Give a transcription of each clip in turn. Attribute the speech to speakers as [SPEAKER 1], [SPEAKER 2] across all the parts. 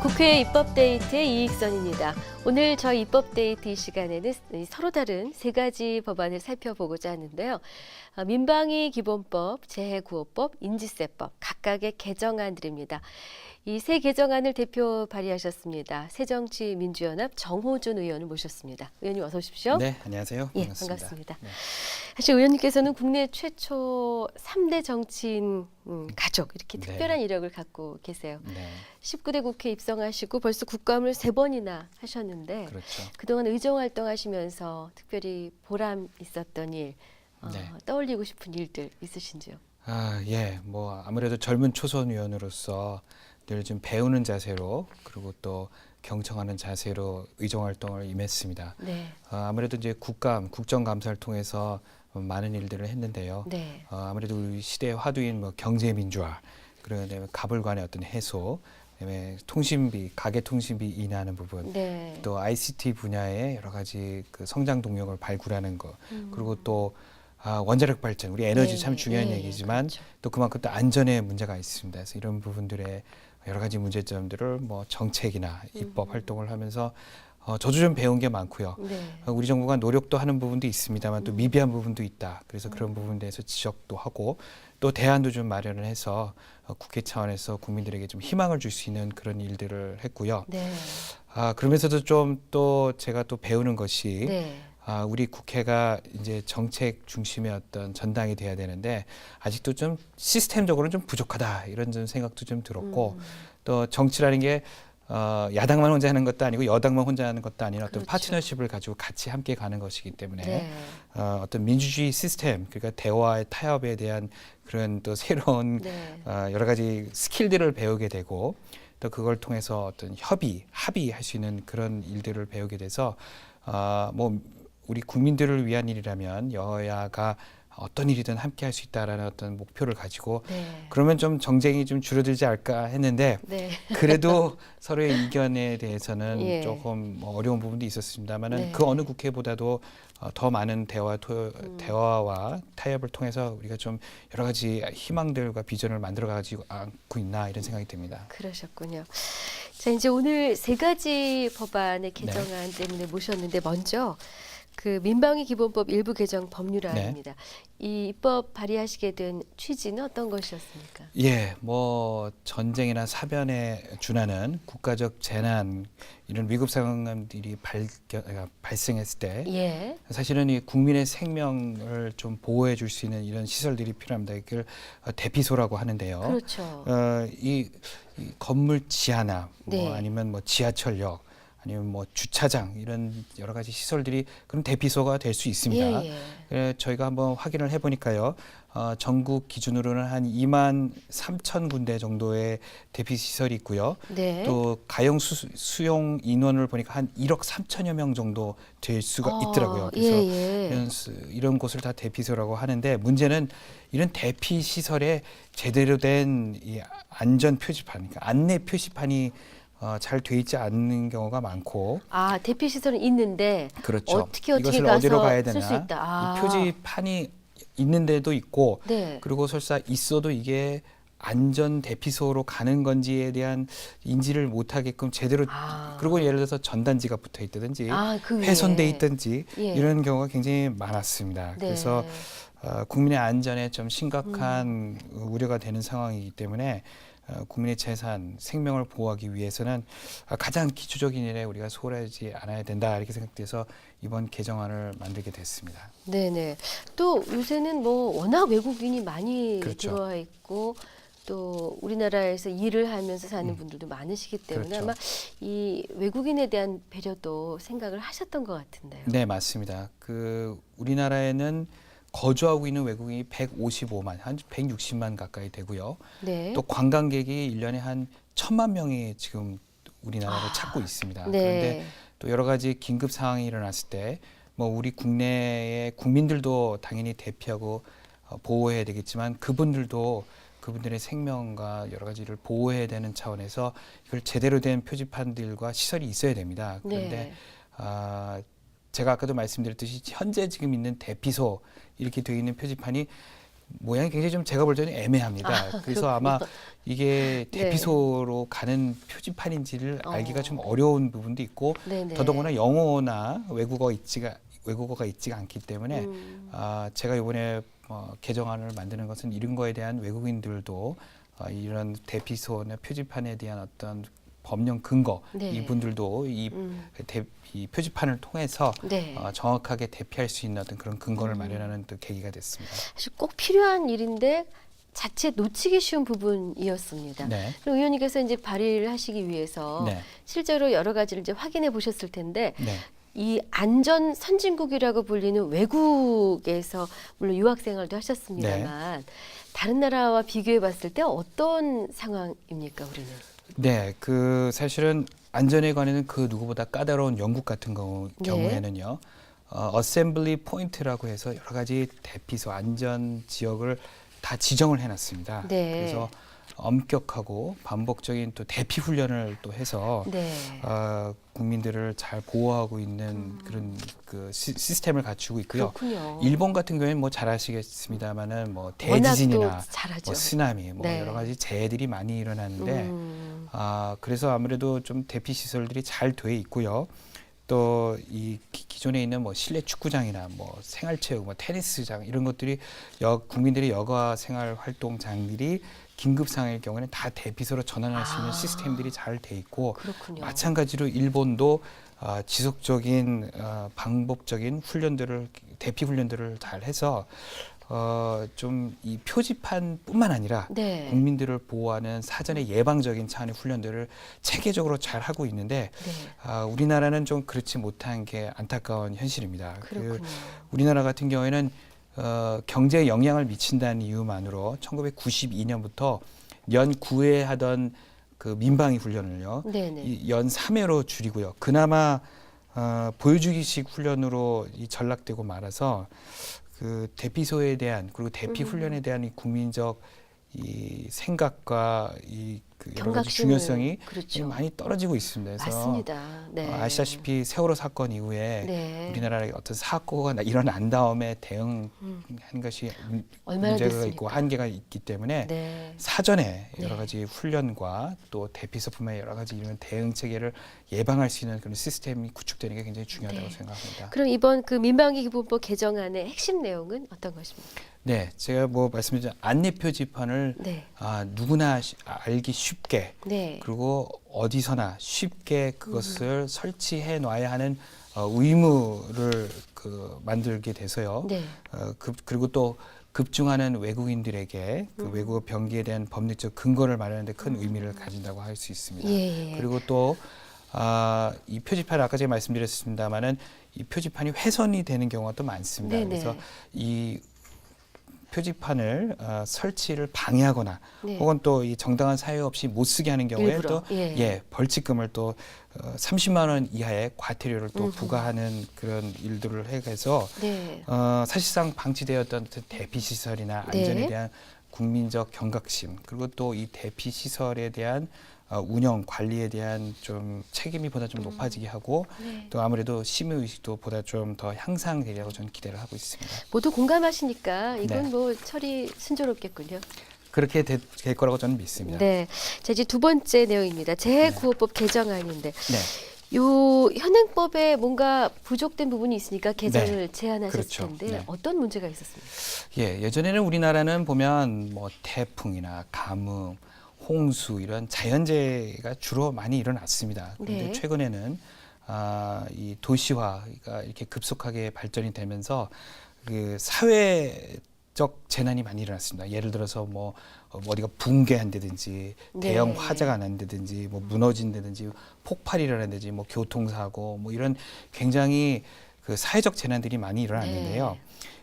[SPEAKER 1] 국회 입법데이트의 이익선입니다. 오늘 저희 입법데이트 이 시간에는 서로 다른 세 가지 법안을 살펴보고자 하는데요. 민방위 기본법, 재해구호법, 인지세법 각각의 개정안들입니다. 이 세 개정안을 대표 발의하셨습니다. 새정치민주연합 정호준 의원을 모셨습니다. 의원님 어서 오십시오.
[SPEAKER 2] 네, 안녕하세요.
[SPEAKER 1] 예,
[SPEAKER 2] 반갑습니다.
[SPEAKER 1] 반갑습니다.
[SPEAKER 2] 네.
[SPEAKER 1] 사실 의원님께서는 국내 최초 3대 정치인 가족 이렇게
[SPEAKER 2] 네.
[SPEAKER 1] 특별한 이력을 갖고 계세요.
[SPEAKER 2] 네,
[SPEAKER 1] 19대 국회 입성하시고 벌써 국감을 3번이나 하셨는데
[SPEAKER 2] 그렇죠.
[SPEAKER 1] 그동안 의정활동하시면서 특별히 보람 있었던 일,
[SPEAKER 2] 네.
[SPEAKER 1] 떠올리고 싶은 일들 있으신지요?
[SPEAKER 2] 예, 뭐 아무래도 젊은 초선 의원으로서 늘 좀 배우는 자세로 그리고 또 경청하는 자세로 의정 활동을 임했습니다.
[SPEAKER 1] 네.
[SPEAKER 2] 아무래도 이제 국정감사를 통해서 많은 일들을 했는데요.
[SPEAKER 1] 네.
[SPEAKER 2] 아무래도 우리 시대의 화두인 뭐 경제 민주화, 그다음에 가불관의 어떤 해소, 그다음에 통신비, 가계 통신비 인하하는 부분,
[SPEAKER 1] 네.
[SPEAKER 2] 또 ICT 분야의 여러 가지 그 성장 동력을 발굴하는 것, 그리고 또 원자력 발전, 우리 에너지
[SPEAKER 1] 네,
[SPEAKER 2] 참 중요한
[SPEAKER 1] 네,
[SPEAKER 2] 얘기지만
[SPEAKER 1] 그렇죠.
[SPEAKER 2] 또 그만큼 또 안전에 문제가 있습니다. 그래서 이런 부분들의 여러 가지 문제점들을 뭐 정책이나 입법 활동을 하면서 저도 좀 배운 게 많고요.
[SPEAKER 1] 네.
[SPEAKER 2] 우리 정부가 노력도 하는 부분도 있습니다만 또 미비한 부분도 있다. 그래서 그런 부분에 대해서 지적도 하고 또 대안도 좀 마련을 해서 국회 차원에서 국민들에게 좀 희망을 줄 수 있는 그런 일들을 했고요.
[SPEAKER 1] 네.
[SPEAKER 2] 그러면서도 좀 또 제가 또 배우는 것이
[SPEAKER 1] 네.
[SPEAKER 2] 우리 국회가 이제 정책 중심의 어떤 전당이 돼야 되는데 아직도 좀 시스템적으로는 좀 부족하다 이런 좀 생각도 좀 들었고 또 정치라는 게 야당만 혼자 하는 것도 아니고 여당만 혼자 하는 것도 아닌 어떤
[SPEAKER 1] 그렇죠.
[SPEAKER 2] 파트너십을 가지고 같이 함께 가는 것이기 때문에
[SPEAKER 1] 네.
[SPEAKER 2] 어떤 민주주의 시스템 그러니까 대화의 타협에 대한 그런 또 새로운
[SPEAKER 1] 네.
[SPEAKER 2] 여러 가지 스킬들을 배우게 되고 또 그걸 통해서 어떤 합의할 수 있는 그런 일들을 배우게 돼서 뭐 우리 국민들을 위한 일이라면 여야가 어떤 일이든 함께 할 수 있다라는 어떤 목표를 가지고
[SPEAKER 1] 네.
[SPEAKER 2] 그러면 좀 정쟁이 좀 줄어들지 않을까 했는데
[SPEAKER 1] 네.
[SPEAKER 2] 그래도 서로의 의견에 대해서는
[SPEAKER 1] 예.
[SPEAKER 2] 조금 뭐 어려운 부분도 있었습니다만은
[SPEAKER 1] 네.
[SPEAKER 2] 그 어느 국회보다도 더 많은 대화와 타협을 통해서 우리가 좀 여러 가지 희망들과 비전을 만들어 가지고 있나 이런 생각이 듭니다.
[SPEAKER 1] 그러셨군요. 자, 이제 오늘 세 가지 법안의 개정안 때문에 모셨는데 먼저 그 민방위 기본법 일부 개정 법률안입니다. 이 입법 발의하시게 된 취지는 어떤 것이었습니까?
[SPEAKER 2] 예, 뭐 전쟁이나 사변에 준하는 국가적 재난 이런 위급 상황들이 발생했을 때
[SPEAKER 1] 예.
[SPEAKER 2] 사실은 이 국민의 생명을 좀 보호해 줄 수 있는 이런 시설들이 필요합니다. 이걸 대피소라고 하는데요.
[SPEAKER 1] 그렇죠.
[SPEAKER 2] 이 건물 지하나
[SPEAKER 1] 네.
[SPEAKER 2] 뭐 아니면 뭐 지하철역 아니면 뭐 주차장 이런 여러 가지 시설들이 그럼 대피소가 될 수 있습니다.
[SPEAKER 1] 예.
[SPEAKER 2] 저희가 한번 확인을 해보니까요. 전국 기준으로는 한 2만 3천 군데 정도의 대피 시설이 있고요.
[SPEAKER 1] 네.
[SPEAKER 2] 또 가용 수용 인원을 보니까 한 1억 3천여 명 정도 될 수가 있더라고요. 그래서 이런 곳을 다 대피소라고 하는데 문제는 이런 대피 시설에 제대로 된 이 안전 표지판, 그러니까 안내 표지판이 잘 돼 있지 않는 경우가 많고.
[SPEAKER 1] 대피 시설은 있는데
[SPEAKER 2] 그렇죠.
[SPEAKER 1] 어떻게
[SPEAKER 2] 이것을
[SPEAKER 1] 가서
[SPEAKER 2] 어디로 가야
[SPEAKER 1] 쓸 수
[SPEAKER 2] 되나?
[SPEAKER 1] 있다.
[SPEAKER 2] 이 표지판이 있는 데도 있고
[SPEAKER 1] 네.
[SPEAKER 2] 그리고 설사 있어도 이게 안전 대피소로 가는 건지에 대한 인지를 못하게끔 제대로 그리고 예를 들어서 전단지가 붙어 있다든지
[SPEAKER 1] 그 위에.
[SPEAKER 2] 훼손돼 있든지
[SPEAKER 1] 예.
[SPEAKER 2] 이런 경우가 굉장히 많았습니다.
[SPEAKER 1] 네.
[SPEAKER 2] 그래서 국민의 안전에 좀 심각한 우려가 되는 상황이기 때문에 국민의 재산, 생명을 보호하기 위해서는 가장 기초적인 일에 우리가 소홀하지 않아야 된다 이렇게 생각돼서 이번 개정안을 만들게 됐습니다.
[SPEAKER 1] 네네. 또 요새는 뭐 워낙 외국인이 많이
[SPEAKER 2] 그렇죠.
[SPEAKER 1] 들어와 있고 또 우리나라에서 일을 하면서 사는 분들도 많으시기 때문에
[SPEAKER 2] 그렇죠.
[SPEAKER 1] 아마 이 외국인에 대한 배려도 생각을 하셨던 것 같은데요.
[SPEAKER 2] 네, 맞습니다. 우리나라에는 거주하고 있는 외국인이 155만, 한 160만 가까이 되고요.
[SPEAKER 1] 네.
[SPEAKER 2] 또 관광객이 1년에 한 1,000만 명이 지금 우리나라를 찾고 있습니다.
[SPEAKER 1] 네.
[SPEAKER 2] 그런데 또 여러 가지 긴급 상황이 일어났을 때 뭐 우리 국내의 국민들도 당연히 대피하고 보호해야 되겠지만 그분들의 생명과 여러 가지를 보호해야 되는 차원에서 이걸 제대로 된 표지판들과 시설이 있어야 됩니다. 그런데
[SPEAKER 1] 네.
[SPEAKER 2] 제가 아까도 말씀드렸듯이 현재 지금 있는 대피소 이렇게 되어 있는 표지판이 모양이 굉장히 좀 제가 볼 때는 애매합니다. 그래서 아마 이게
[SPEAKER 1] 네.
[SPEAKER 2] 대피소로 가는 표지판인지를 알기가 좀 어려운 부분도 있고
[SPEAKER 1] 네네.
[SPEAKER 2] 더더구나 영어나 외국어가 있지가 않기 때문에 제가 이번에 개정안을 만드는 것은 이런 거에 대한 외국인들도 이런 대피소나 표지판에 대한 어떤 법령 근거
[SPEAKER 1] 네.
[SPEAKER 2] 이분들도 이 표지판을 통해서
[SPEAKER 1] 네.
[SPEAKER 2] 정확하게 대피할 수 있는 어떤 그런 근거를 마련하는 또 계기가 됐습니다.
[SPEAKER 1] 사실 꼭 필요한 일인데 자칫 놓치기 쉬운 부분이었습니다.
[SPEAKER 2] 네.
[SPEAKER 1] 그럼 의원님께서 이제 발의를 하시기 위해서
[SPEAKER 2] 네.
[SPEAKER 1] 실제로 여러 가지를 이제 확인해 보셨을 텐데
[SPEAKER 2] 네.
[SPEAKER 1] 이 안전 선진국이라고 불리는 외국에서 물론 유학 생활도 하셨습니다만 다른 나라와 비교해 봤을 때 어떤 상황입니까, 우리는?
[SPEAKER 2] 네, 사실은 안전에 관해는 그 누구보다 까다로운 영국 같은 경우에는요, 어셈블리 포인트라고 해서 여러 가지 대피소 안전 지역을 다 지정을 해놨습니다.
[SPEAKER 1] 네.
[SPEAKER 2] 그래서 엄격하고 반복적인 또 대피 훈련을 또 해서
[SPEAKER 1] 네.
[SPEAKER 2] 국민들을 잘 보호하고 있는 그런 그 시스템을 갖추고 있고요.
[SPEAKER 1] 그렇군요.
[SPEAKER 2] 일본 같은 경우에는 뭐 잘 아시겠습니다만은 뭐
[SPEAKER 1] 워낙
[SPEAKER 2] 대지진이나
[SPEAKER 1] 또 잘하죠.
[SPEAKER 2] 뭐 쓰나미, 뭐
[SPEAKER 1] 네.
[SPEAKER 2] 여러 가지 재해들이 많이 일어나는데 그래서 아무래도 좀 대피 시설들이 잘 돼 있고요. 또 이 기존에 있는 뭐 실내 축구장이나 뭐 생활체육, 뭐 테니스장 이런 것들이 국민들의 여가 생활 활동장들이 긴급 상황일 경우에는 다 대피소로 전환할 수 있는 시스템들이 잘 돼 있고
[SPEAKER 1] 그렇군요.
[SPEAKER 2] 마찬가지로 일본도 지속적인 방법적인 대피 훈련들을 잘 해서 좀 이 표지판뿐만 아니라
[SPEAKER 1] 네.
[SPEAKER 2] 국민들을 보호하는 사전에 예방적인 차원의 훈련들을 체계적으로 잘 하고 있는데
[SPEAKER 1] 네.
[SPEAKER 2] 우리나라는 좀 그렇지 못한 게 안타까운 현실입니다.
[SPEAKER 1] 그렇군요.
[SPEAKER 2] 우리나라 같은 경우에는 경제에 영향을 미친다는 이유만으로 1992년부터 연 9회 하던 그 민방위 훈련을요,
[SPEAKER 1] 네네.
[SPEAKER 2] 연 3회로 줄이고요. 그나마 보여주기식 훈련으로 전락되고 말아서 그 대피소에 대한 그리고 대피 훈련에 대한 이 국민적 이 생각과 그 여러 가지
[SPEAKER 1] 경각심을,
[SPEAKER 2] 중요성이
[SPEAKER 1] 그렇죠.
[SPEAKER 2] 많이 떨어지고 있습니다. 그래서
[SPEAKER 1] 맞습니다. 네.
[SPEAKER 2] 아시다시피 세월호 사건 이후에
[SPEAKER 1] 네.
[SPEAKER 2] 우리나라에 어떤 사고가 일어난 다음에 대응한 것이
[SPEAKER 1] 얼마나
[SPEAKER 2] 문제가
[SPEAKER 1] 됐습니까?
[SPEAKER 2] 있고 한계가 있기 때문에
[SPEAKER 1] 네.
[SPEAKER 2] 사전에
[SPEAKER 1] 네.
[SPEAKER 2] 여러 가지 훈련과 또 대피소품의 여러 가지 이런 대응 체계를 예방할 수 있는 그런 시스템이 구축되는 게 굉장히 중요하다고
[SPEAKER 1] 네.
[SPEAKER 2] 생각합니다.
[SPEAKER 1] 그럼 이번 그 민방위 기본법 개정안의 핵심 내용은 어떤 것입니까?
[SPEAKER 2] 네, 제가 뭐 말씀드린 안내 표지판을
[SPEAKER 1] 네.
[SPEAKER 2] 누구나 알기 쉽게
[SPEAKER 1] 네.
[SPEAKER 2] 그리고 어디서나 쉽게 그것을 설치해 놔야 하는 의무를 만들게 돼서요.
[SPEAKER 1] 네.
[SPEAKER 2] 그리고 또 급증하는 외국인들에게 그 외국어 병기에 대한 법률적 근거를 마련하는 데 큰 의미를 가진다고 할 수 있습니다.
[SPEAKER 1] 예.
[SPEAKER 2] 그리고 또 이 표지판 아까 제가 말씀드렸습니다마는 이 표지판이 훼손이 되는 경우가 또 많습니다.
[SPEAKER 1] 네네.
[SPEAKER 2] 그래서 이 표지판을 설치를 방해하거나
[SPEAKER 1] 네.
[SPEAKER 2] 혹은 또 이 정당한 사유 없이 못 쓰게 하는 경우에
[SPEAKER 1] 일부러,
[SPEAKER 2] 또
[SPEAKER 1] 예.
[SPEAKER 2] 벌칙금을 또 30만 원 이하의 과태료를 또 부과하는 그런 일들을 해서
[SPEAKER 1] 네.
[SPEAKER 2] 사실상 방치되었던 대피 시설이나
[SPEAKER 1] 네.
[SPEAKER 2] 안전에 대한 국민적 경각심 그리고 또 이 대피 시설에 대한 운영 관리에 대한 좀 책임이 보다 좀 높아지게 하고
[SPEAKER 1] 네.
[SPEAKER 2] 또 아무래도 심의 의식도 보다 좀 더 향상되리라고 저는 기대를 하고 있습니다.
[SPEAKER 1] 모두 공감하시니까 이건
[SPEAKER 2] 네.
[SPEAKER 1] 뭐 처리 순조롭겠군요.
[SPEAKER 2] 그렇게 될 거라고 저는 믿습니다.
[SPEAKER 1] 네. 자, 이제 두 번째 내용입니다. 재해구호법 개정안인데
[SPEAKER 2] 네.
[SPEAKER 1] 요 현행법에 뭔가 부족된 부분이 있으니까 개정을 제안하셨을
[SPEAKER 2] 그렇죠.
[SPEAKER 1] 텐데
[SPEAKER 2] 네.
[SPEAKER 1] 어떤 문제가 있었습니까?
[SPEAKER 2] 예전에는 우리나라는 보면 뭐 태풍이나 가뭄, 홍수 이런 자연재해가 주로 많이 일어났습니다. 그런데
[SPEAKER 1] 네.
[SPEAKER 2] 최근에는 이 도시화가 이렇게 급속하게 발전이 되면서 그 사회적 재난이 많이 일어났습니다. 예를 들어서 뭐 어디가 붕괴한다든지 대형
[SPEAKER 1] 네.
[SPEAKER 2] 화재가 난다든지 뭐 무너진다든지 폭발이 일어난다든지 뭐 교통사고 뭐 이런 굉장히 그 사회적 재난들이 많이 일어났는데요.
[SPEAKER 1] 네.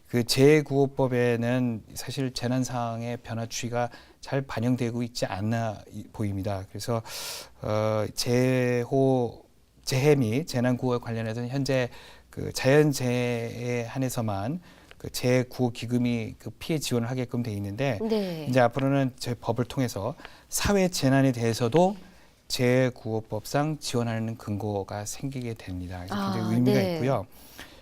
[SPEAKER 2] 그 재해구호법에는 사실 재난 상황의 변화 추이가 잘 반영되고 있지 않아 보입니다. 그래서 재해 및 재난 구호에 관련해서는 현재 그 자연재해에 한해서만 그 재해구호 기금이 그 피해 지원을 하게끔 돼 있는데
[SPEAKER 1] 네.
[SPEAKER 2] 이제 앞으로는 제 법을 통해서 사회 재난에 대해서도 재해구호법상 지원하는 근거가 생기게 됩니다. 그래서 굉장히 의미가
[SPEAKER 1] 네.
[SPEAKER 2] 있고요.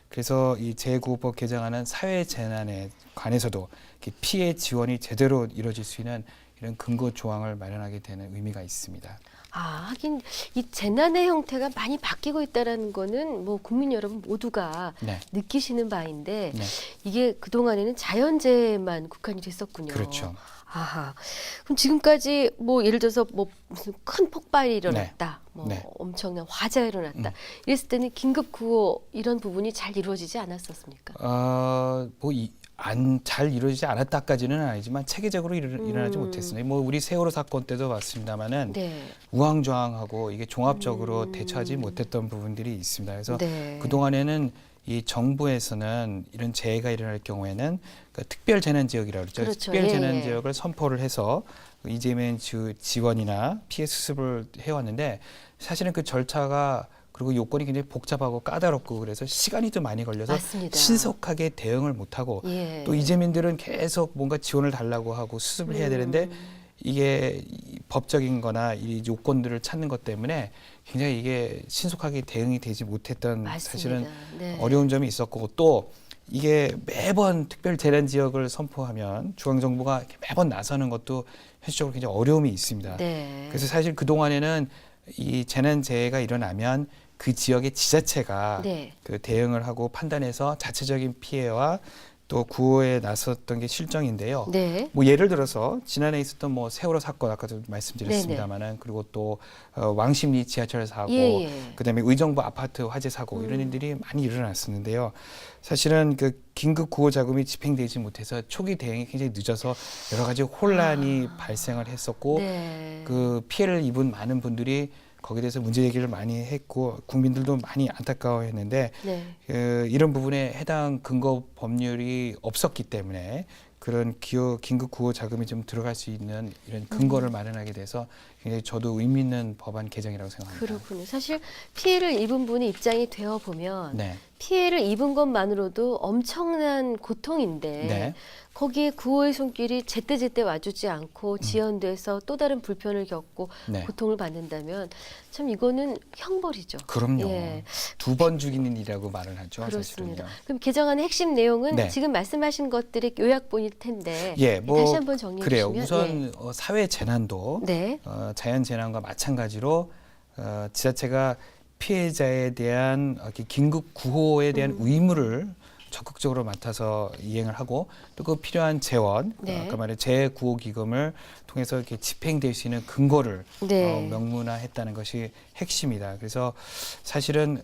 [SPEAKER 2] 그래서 이 재해구호법 개정안은 사회 재난에 관해서도 이렇게 피해 지원이 제대로 이루어질 수 있는 이런 근거 조항을 마련하게 되는 의미가 있습니다.
[SPEAKER 1] 하긴 이 재난의 형태가 많이 바뀌고 있다라는 거는 뭐 국민 여러분 모두가
[SPEAKER 2] 네.
[SPEAKER 1] 느끼시는 바인데
[SPEAKER 2] 네.
[SPEAKER 1] 이게 그동안에는 자연재해만 국한이 됐었군요.
[SPEAKER 2] 그렇죠.
[SPEAKER 1] 아하. 그럼 지금까지 뭐 예를 들어서 뭐 무슨 큰 폭발이 일어났다. 뭐
[SPEAKER 2] 네.
[SPEAKER 1] 엄청난 화재가 일어났다. 이랬을 때는 긴급 구호 이런 부분이 잘 이루어지지 않았었습니까?
[SPEAKER 2] 잘 이루어지지 않았다까지는 아니지만 체계적으로 일어나지 못했습니다. 뭐 우리 세월호 사건 때도 봤습니다만은
[SPEAKER 1] 네.
[SPEAKER 2] 우왕좌왕하고 이게 종합적으로 대처하지 못했던 부분들이 있습니다. 그래서
[SPEAKER 1] 네.
[SPEAKER 2] 그 동안에는 이 정부에서는 이런 재해가 일어날 경우에는 그 특별 재난 지역이라고 그러죠.
[SPEAKER 1] 그렇죠.
[SPEAKER 2] 특별
[SPEAKER 1] 예,
[SPEAKER 2] 재난
[SPEAKER 1] 예.
[SPEAKER 2] 지역을 선포를 해서 이재명 지원이나 피해 수습을 해왔는데 사실은 그 절차가 그리고 요건이 굉장히 복잡하고 까다롭고 그래서 시간이 좀 많이 걸려서
[SPEAKER 1] 맞습니다.
[SPEAKER 2] 신속하게 대응을 못하고
[SPEAKER 1] 예.
[SPEAKER 2] 또 이재민들은 계속 뭔가 지원을 달라고 하고 수습을 해야 되는데 이게 법적인 거나 이 요건들을 찾는 것 때문에 굉장히 이게 신속하게 대응이 되지 못했던
[SPEAKER 1] 맞습니다.
[SPEAKER 2] 사실은
[SPEAKER 1] 네.
[SPEAKER 2] 어려운 점이 있었고 또 이게 매번 특별 재난 지역을 선포하면 중앙정부가 매번 나서는 것도 현실적으로 굉장히 어려움이 있습니다.
[SPEAKER 1] 네.
[SPEAKER 2] 그래서 사실 그동안에는 이 재난재해가 일어나면 그 지역의 지자체가
[SPEAKER 1] 네.
[SPEAKER 2] 그 대응을 하고 판단해서 자체적인 피해와 또 구호에 나섰던 게 실정인데요.
[SPEAKER 1] 네.
[SPEAKER 2] 뭐 예를 들어서 지난해 있었던 뭐 세월호 사건 아까도 말씀드렸습니다만은 그리고 또 왕십리 지하철 사고,
[SPEAKER 1] 예, 예.
[SPEAKER 2] 그다음에 의정부 아파트 화재 사고 이런 일들이 많이 일어났었는데요. 사실은 그 긴급 구호 자금이 집행되지 못해서 초기 대응이 굉장히 늦어서 여러 가지 혼란이 발생을 했었고
[SPEAKER 1] 네.
[SPEAKER 2] 그 피해를 입은 많은 분들이 거기에 대해서 문제 제기를 많이 했고 국민들도 많이 안타까워했는데
[SPEAKER 1] 네.
[SPEAKER 2] 이런 부분에 해당 근거 법률이 없었기 때문에 그런 긴급 구호 자금이 좀 들어갈 수 있는 이런 근거를 마련하게 돼서 굉장히 저도 의미 있는 법안 개정이라고 생각합니다.
[SPEAKER 1] 그렇군요. 사실 피해를 입은 분의 입장이 되어 보면
[SPEAKER 2] 네.
[SPEAKER 1] 피해를 입은 것만으로도 엄청난 고통인데
[SPEAKER 2] 네.
[SPEAKER 1] 거기에 구호의 손길이 제때제때 와주지 않고 지연돼서 또 다른 불편을 겪고
[SPEAKER 2] 네.
[SPEAKER 1] 고통을 받는다면 참 이거는 형벌이죠.
[SPEAKER 2] 그럼요.
[SPEAKER 1] 예.
[SPEAKER 2] 2번 죽이는 일이라고 말을 하죠.
[SPEAKER 1] 그렇습니다.
[SPEAKER 2] 사실은요.
[SPEAKER 1] 그럼 개정안의 핵심 내용은
[SPEAKER 2] 네.
[SPEAKER 1] 지금 말씀하신 것들의 요약본일 텐데
[SPEAKER 2] 예, 뭐
[SPEAKER 1] 다시 한번 정리해
[SPEAKER 2] 그래요.
[SPEAKER 1] 주시면.
[SPEAKER 2] 우선 사회 재난도
[SPEAKER 1] 네.
[SPEAKER 2] 자연 재난과 마찬가지로 지자체가 피해자에 대한 긴급 구호에 대한 의무를 적극적으로 맡아서 이행을 하고 또 그 필요한 재원,
[SPEAKER 1] 네.
[SPEAKER 2] 아까 말한 재구호기금을 통해서 이렇게 집행될 수 있는 근거를
[SPEAKER 1] 네.
[SPEAKER 2] 명문화했다는 것이 핵심이다. 그래서 사실은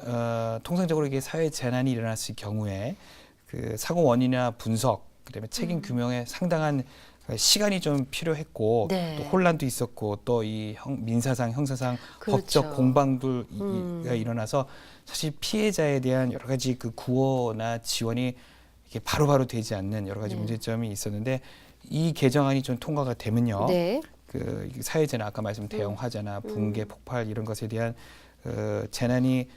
[SPEAKER 2] 통상적으로 이게 사회 재난이 일어났을 경우에 그 사고 원인이나 분석, 그다음에 책임 규명에 상당한 시간이 좀 필요했고
[SPEAKER 1] 네.
[SPEAKER 2] 또 혼란도 있었고 또 이 민사상, 형사상
[SPEAKER 1] 그렇죠.
[SPEAKER 2] 법적 공방도 일어나서 사실 피해자에 대한 여러 가지 그 구호나 지원이 이게 바로바로 되지 않는 여러 가지
[SPEAKER 1] 네.
[SPEAKER 2] 문제점이 있었는데 이 개정안이 좀 통과가 되면요.
[SPEAKER 1] 네.
[SPEAKER 2] 그 사회재난 아까 말씀 대형 화재나 붕괴, 폭발 이런 것에 대한 재난이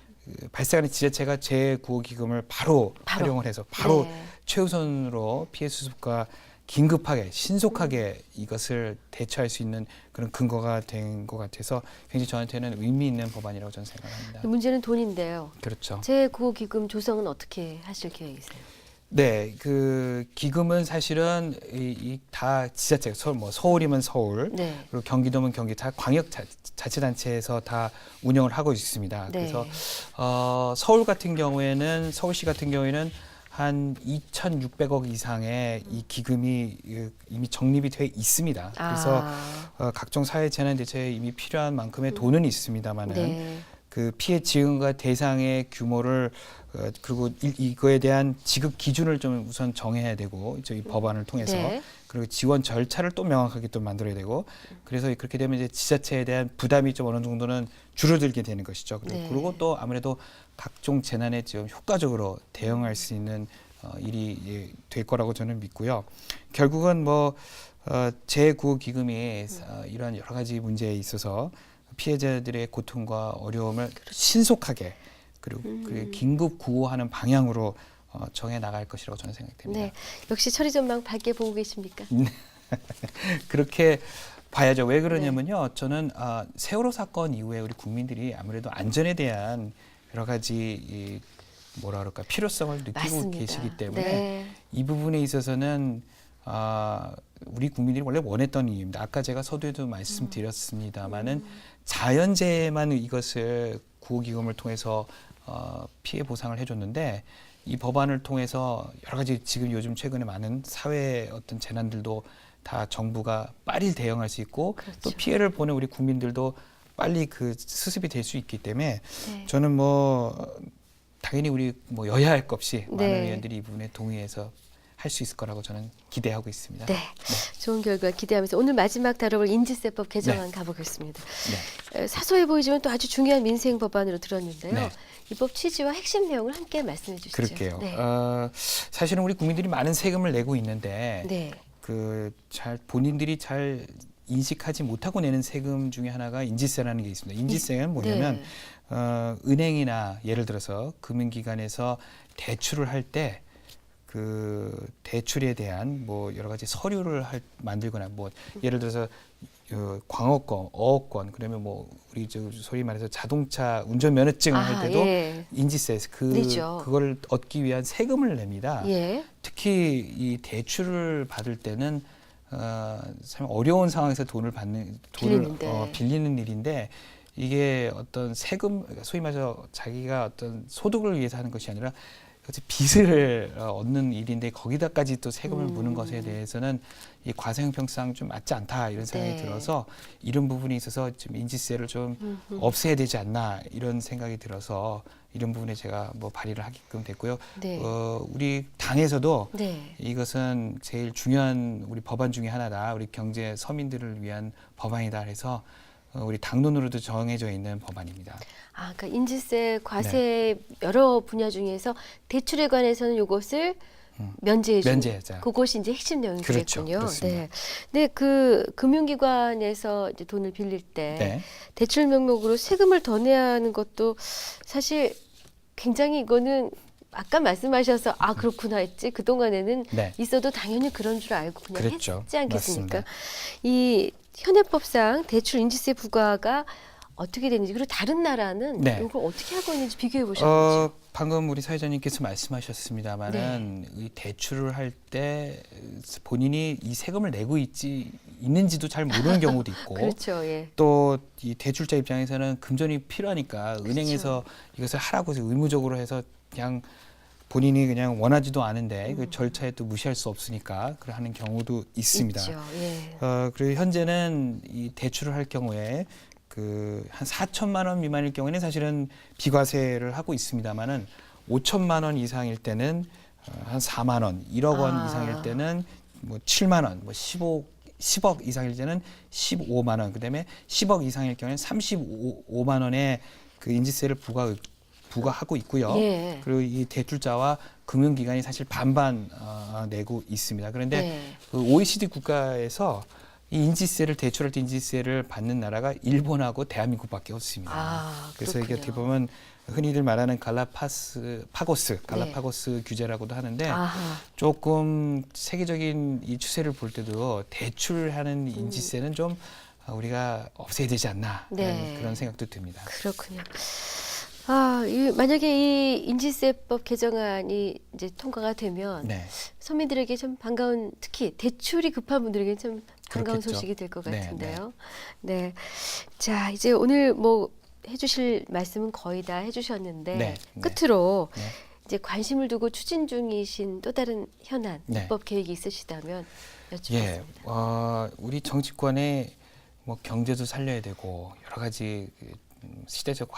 [SPEAKER 2] 발생하는 지자체가 재구호기금을 바로 활용을 해서 바로
[SPEAKER 1] 네.
[SPEAKER 2] 최우선으로 피해 수습과 긴급하게 신속하게 이것을 대처할 수 있는 그런 근거가 된 것 같아서 굉장히 저한테는 의미 있는 법안이라고 저는 생각합니다.
[SPEAKER 1] 문제는 돈인데요.
[SPEAKER 2] 그렇죠.
[SPEAKER 1] 재구호기금 조성은 어떻게 하실 계획이세요?
[SPEAKER 2] 네, 그 기금은 사실은 다 지자체, 서울이면 서울,
[SPEAKER 1] 네.
[SPEAKER 2] 그리고 경기도면 경기 다 광역 자치단체에서 다 운영을 하고 있습니다.
[SPEAKER 1] 네.
[SPEAKER 2] 그래서 서울시 같은 경우에는 한 2,600억 이상의 이 기금이 이미 적립이 돼 있습니다. 그래서 각종 사회 재난 대처에 이미 필요한 만큼의 돈은 있습니다만은
[SPEAKER 1] 네.
[SPEAKER 2] 그 피해 지원과 대상의 규모를 그리고 이거에 대한 지급 기준을 좀 우선 정해야 되고 이 법안을 통해서
[SPEAKER 1] 네.
[SPEAKER 2] 그리고 지원 절차를 또 명확하게 또 만들어야 되고 그래서 그렇게 되면 이제 지자체에 대한 부담이 좀 어느 정도는 줄어들게 되는 것이죠.
[SPEAKER 1] 네.
[SPEAKER 2] 그리고 또 아무래도 각종 재난에 좀 효과적으로 대응할 수 있는 일이 될 거라고 저는 믿고요. 결국은 재구호 기금이 이러한 여러 가지 문제에 있어서 피해자들의 고통과 어려움을 신속하게 그리고 긴급 구호하는 방향으로 정해 나갈 것이라고 저는 생각됩니다.
[SPEAKER 1] 네. 역시 처리 전망 밝게 보고 계십니까?
[SPEAKER 2] 그렇게 봐야죠. 왜 그러냐면요. 저는 세월호 사건 이후에 우리 국민들이 아무래도 안전에 대한 여러 가지 필요성을 느끼고
[SPEAKER 1] 맞습니다.
[SPEAKER 2] 계시기 때문에
[SPEAKER 1] 네.
[SPEAKER 2] 이 부분에 있어서는 우리 국민들이 원래 원했던 일입니다. 아까 제가 서두에도 말씀드렸습니다마는 자연재해만 이것을 구호기금을 통해서 피해 보상을 해줬는데 이 법안을 통해서 여러 가지 지금 요즘 최근에 많은 사회 어떤 재난들도 다 정부가 빨리 대응할 수 있고
[SPEAKER 1] 그렇죠.
[SPEAKER 2] 또 피해를 보는 우리 국민들도 빨리 그 수습이 될 수 있기 때문에
[SPEAKER 1] 네.
[SPEAKER 2] 저는 뭐 당연히 우리 뭐 여야 할 것 없이 많은
[SPEAKER 1] 네.
[SPEAKER 2] 의원들이 이 부분에 동의해서 할 수 있을 거라고 저는 기대하고 있습니다.
[SPEAKER 1] 네. 좋은 결과 기대하면서 오늘 마지막 다뤄볼 인지세법 개정안 가보겠습니다. 사소해 보이지만 또 아주 중요한 민생 법안으로 들었는데요.
[SPEAKER 2] 네.
[SPEAKER 1] 이 법 취지와 핵심 내용을 함께 말씀해 주시죠.
[SPEAKER 2] 그럴게요.
[SPEAKER 1] 네.
[SPEAKER 2] 사실은 우리 국민들이 많은 세금을 내고 있는데
[SPEAKER 1] 네.
[SPEAKER 2] 본인들이 잘 인식하지 못하고 내는 세금 중에 하나가 인지세라는 게 있습니다. 인지세는 뭐냐면 은행이나 예를 들어서 금융기관에서 대출을 할 때 그 대출에 대한 뭐 여러 가지 서류를 만들거나 뭐 예를 들어서 광어권, 어업권 그러면 뭐 우리 소위 말해서 자동차 운전면허증을 할 때도 인지세 그걸 얻기 위한 세금을 냅니다. 특히 이 대출을 받을 때는 참 어려운 상황에서 돈을 빌리는 일인데 이게 어떤 세금 소위 말해서 자기가 어떤 소득을 위해서 하는 것이 아니라 빚을 얻는 일인데 거기다까지 또 세금을 무는 것에 대해서는 이 과세형평상 좀 맞지 않다 이런 생각이 들어서 이런 부분에 있어서 좀 인지세를 좀 없애야 되지 않나 이런 생각이 들어서 이런 부분에 제가 뭐 발의를 하게끔 됐고요. 우리 당에서도 이것은 제일 중요한 우리 법안 중에 하나다. 우리 경제 서민들을 위한 법안이다 해서 우리 당론으로도 정해져 있는 법안입니다.
[SPEAKER 1] 그러니까 인지세, 과세 여러 분야 중에서 대출에 관해서는 이것을 면제해자. 그것이 이제 핵심 내용이겠군요.
[SPEAKER 2] 그렇죠.
[SPEAKER 1] 네, 그 금융기관에서 이제 돈을 빌릴 때 대출 명목으로 세금을 더 내야 하는 것도 사실 굉장히 이거는 아까 말씀하셔서 그렇구나 했지 그 동안에는 있어도 당연히 그런 줄 알고 그냥 했지 않겠습니까?
[SPEAKER 2] 맞습니다.
[SPEAKER 1] 이 현행법상 대출 인지세 부과가 어떻게 되는지 그리고 다른 나라는 이걸 어떻게 하고 있는지 비교해 보셨는지.
[SPEAKER 2] 방금 우리 사회자님께서 말씀하셨습니다마는 이 대출을 할 때 본인이 이 세금을 내고 있는지도 잘 모르는 경우도 있고
[SPEAKER 1] 그렇죠.
[SPEAKER 2] 또 이 대출자 입장에서는 금전이 필요하니까 은행에서 이것을 하라고 해서 의무적으로 해서 그냥 본인이 그냥 원하지도 않은데 그 절차에 또 무시할 수 없으니까 하는 경우도 있습니다. 그리고 현재는 이 대출을 할 경우에 한 4천만 원 미만일 경우에는 사실은 비과세를 하고 있습니다만은 5천만 원 이상일 때는 한 4만 원, 1억 원 이상일 때는 뭐 7만 원, 뭐 10억 이상일 때는 15만 원, 그다음에 10억 이상일 경우에는 35만 원의 그 인지세를 부과하고 있고요. 그리고 이 대출자와 금융기관이 사실 반반 내고 있습니다. 그런데 그 OECD 국가에서 이 인지세를 대출할 때 인지세를 받는 나라가 일본하고 대한민국밖에 없습니다. 그래서 이게 어떻게 보면 흔히들 말하는 갈라파고스 규제라고도 하는데 조금 세계적인 이 추세를 볼 때도 대출하는 인지세는 좀 우리가 없애야 되지 않나 그런 생각도 듭니다.
[SPEAKER 1] 그렇군요. 만약에 이 인지세법 개정안이 이제 통과가 되면 서민들에게 좀 반가운, 특히 대출이 급한 분들에게 좀 반가운 소식이 될 것 같은데요. 자, 이제 오늘 뭐 해주실 말씀은 거의 다 해주셨는데 끝으로 이제 관심을 두고 추진 중이신 또 다른 현안, 입법 계획이 있으시다면 여쭙겠습니다.
[SPEAKER 2] 우리 정치권에 뭐 경제도 살려야 되고 여러 가지 시대적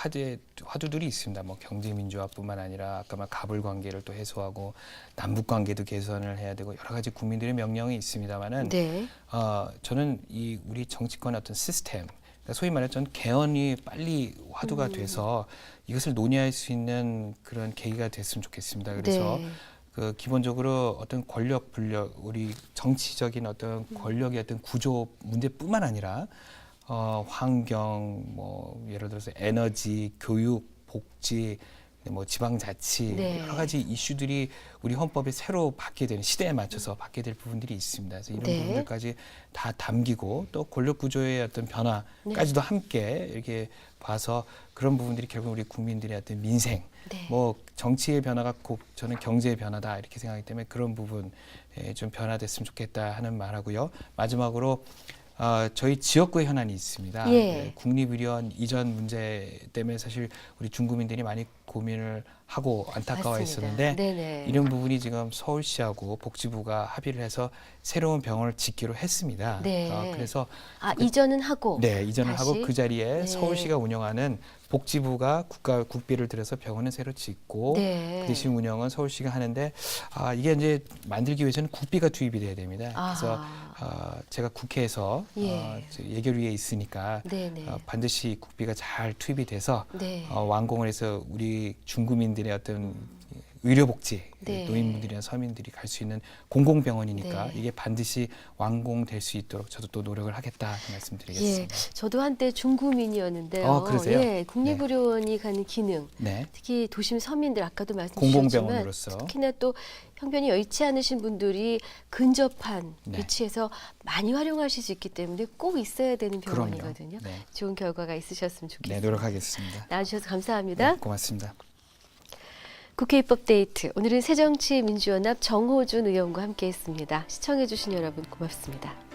[SPEAKER 2] 화두들이 있습니다. 뭐 경제 민주화뿐만 아니라 아까 말 갑을 관계를 또 해소하고 남북 관계도 개선을 해야 되고 여러 가지 국민들의 명령이 있습니다만은 저는 이 우리 정치권의 어떤 시스템, 그러니까 소위 말해 전 개헌이 빨리 화두가 돼서 이것을 논의할 수 있는 그런 계기가 됐으면 좋겠습니다. 그래서 그 기본적으로 어떤 권력 분력, 우리 정치적인 어떤 권력의 어떤 구조 문제뿐만 아니라 환경, 뭐 예를 들어서 에너지, 교육, 복지, 뭐 지방자치 여러 가지 이슈들이 우리 헌법에 새로 바뀌게 되는 시대에 맞춰서 바뀌게 될 부분들이 있습니다. 그래서 이런 부분들까지 다 담기고 또 권력 구조의 어떤 변화까지도 함께 이렇게 봐서 그런 부분들이 결국 우리 국민들의 어떤 민생, 뭐 정치의 변화가 곧 저는 경제의 변화다 이렇게 생각하기 때문에 그런 부분에 좀 변화됐으면 좋겠다 하는 말하고요. 마지막으로 저희 지역구의 현안이 있습니다.
[SPEAKER 1] 예.
[SPEAKER 2] 국립의료원 이전 문제 때문에 사실 우리 중구민들이 많이 고민을 하고 안타까워 했었는데
[SPEAKER 1] 네네.
[SPEAKER 2] 이런 부분이 지금 서울시하고 복지부가 합의를 해서 새로운 병원을 짓기로 했습니다.
[SPEAKER 1] 네.
[SPEAKER 2] 그래서
[SPEAKER 1] 이전은 하고
[SPEAKER 2] 네, 이전을
[SPEAKER 1] 다시?
[SPEAKER 2] 하고 그 자리에
[SPEAKER 1] 네.
[SPEAKER 2] 서울시가 운영하는 복지부가 국비를 들여서 병원을 새로 짓고
[SPEAKER 1] 네.
[SPEAKER 2] 그 대신 운영은 서울시가 하는데 이게 이제 만들기 위해서는 국비가 투입이 돼야 됩니다. 그래서 제가 국회에서 예결위에 있으니까
[SPEAKER 1] 네네.
[SPEAKER 2] 반드시 국비가 잘 투입이 돼서
[SPEAKER 1] 네.
[SPEAKER 2] 완공을 해서 우리 중구민들의 어떤 의료복지,
[SPEAKER 1] 네.
[SPEAKER 2] 노인분들이나 서민들이 갈 수 있는 공공병원이니까
[SPEAKER 1] 네.
[SPEAKER 2] 이게 반드시 완공될 수 있도록 저도 또 노력을 하겠다 말씀드리겠습니다.
[SPEAKER 1] 저도 한때 중구민이었는데요.
[SPEAKER 2] 그러세요?
[SPEAKER 1] 예, 국립의료원이 가는 기능,
[SPEAKER 2] 네.
[SPEAKER 1] 특히 도심 서민들 아까도 말씀 주셨지만
[SPEAKER 2] 공공병원으로서
[SPEAKER 1] 특히나 또 형편이 여의치 않으신 분들이 근접한
[SPEAKER 2] 네.
[SPEAKER 1] 위치에서 많이 활용하실 수 있기 때문에 꼭 있어야 되는
[SPEAKER 2] 그럼요.
[SPEAKER 1] 병원이거든요.
[SPEAKER 2] 네.
[SPEAKER 1] 좋은 결과가 있으셨으면
[SPEAKER 2] 네,
[SPEAKER 1] 좋겠습니다.
[SPEAKER 2] 노력하겠습니다.
[SPEAKER 1] 나와주셔서 감사합니다.
[SPEAKER 2] 네, 고맙습니다.
[SPEAKER 1] 국회 입법데이트, 오늘은 새정치민주연합 정호준 의원과 함께했습니다. 시청해주신 여러분 고맙습니다.